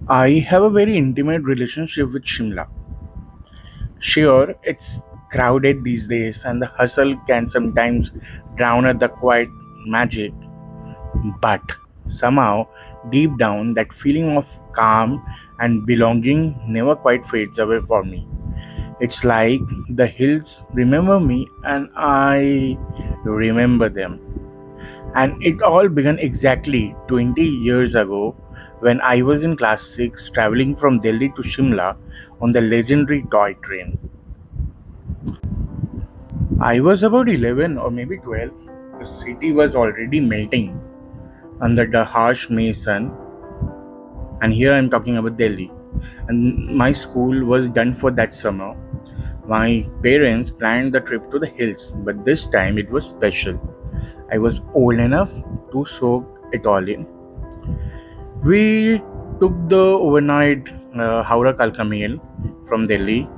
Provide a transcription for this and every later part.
I have a very intimate relationship with Shimla. Sure, it's crowded these days and the hustle can sometimes drown out the quiet magic, but somehow, deep down, that feeling of calm and belonging never quite fades away for me. It's like the hills remember me and I remember them. And it all began exactly 20 years ago when I was in class 6 traveling from Delhi to Shimla on the legendary toy train. I was about 11 or maybe 12. The city was already melting under the harsh May sun, and here I'm talking about Delhi. And my school was done for that summer. My parents planned the trip to the hills, but this time it was special. I was old enough to soak it all in. We took the overnight Howrah Kalka mail from Delhi,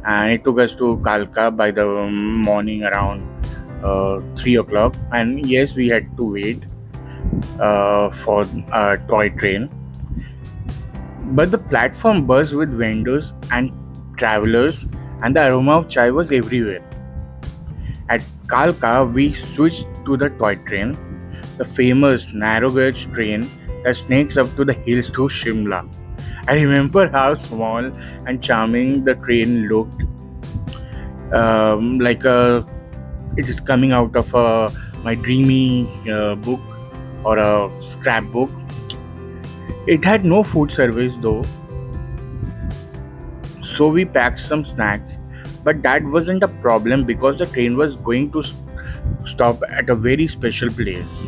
and it took us to Kalka by the morning around 3 o'clock. And yes, we had to wait for a toy train, but the platform buzzed with vendors and travelers, and the aroma of chai was everywhere. At Kalka, we switched to the toy train, the famous narrow gauge train that snakes up to the hills to Shimla. I remember how small and charming the train looked, like it is coming out of my dreamy book or a scrapbook. It had no food service though, so we packed some snacks. But that wasn't a problem because the train was going to stop at a very special place.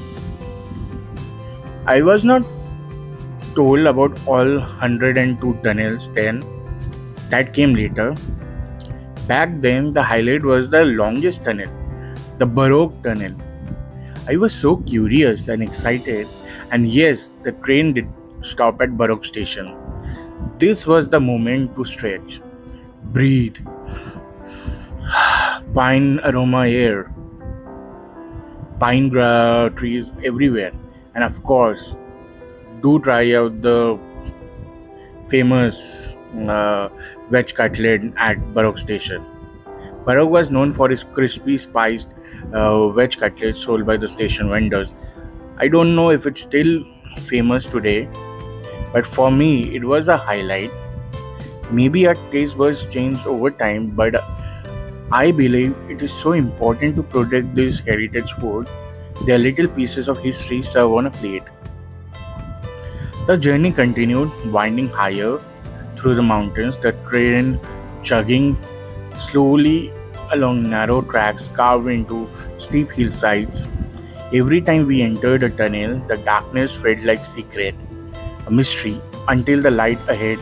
I was not told about all 102 tunnels then, that came later. Back then, the highlight was the longest tunnel, the Barog Tunnel. I was so curious and excited, and yes, the train did stop at Barog station. This was the moment to stretch, breathe, pine aroma air, trees everywhere, and of course, do try out the famous veg cutlet at Barog station. Barog was known for his crispy, spiced veg cutlets sold by the station vendors. I don't know if it's still famous today, but for me, it was a highlight. Maybe our taste buds changed over time, but I believe it is so important to protect this heritage food. They are little pieces of history served on a plate. The journey continued, winding higher through the mountains, the train chugging slowly along narrow tracks carved into steep hillsides. Every time we entered a tunnel, the darkness felt like secret, a mystery, until the light ahead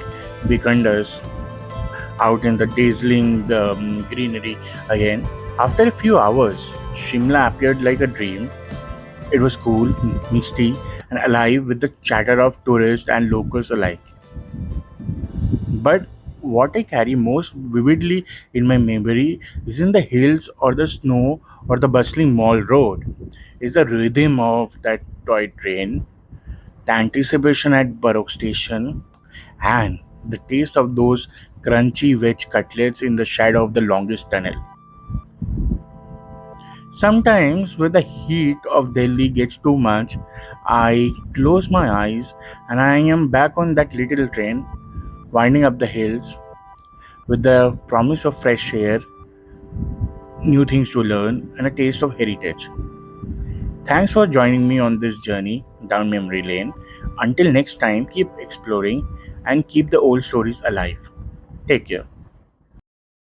beckoned us out in the dazzling greenery again. After a few hours, Shimla appeared like a dream. It was cool, misty, and alive with the chatter of tourists and locals alike. But what I carry most vividly in my memory isn't the hills or the snow or the bustling mall road. It's the rhythm of that toy train, the anticipation at Barok station, and the taste of those crunchy veg cutlets in the shadow of the longest tunnel. Sometimes, when the heat of Delhi gets too much, I close my eyes and I am back on that little train, winding up the hills with the promise of fresh air, new things to learn, and a taste of heritage. Thanks for joining me on this journey down memory lane. Until next time, keep exploring and keep the old stories alive. Take care.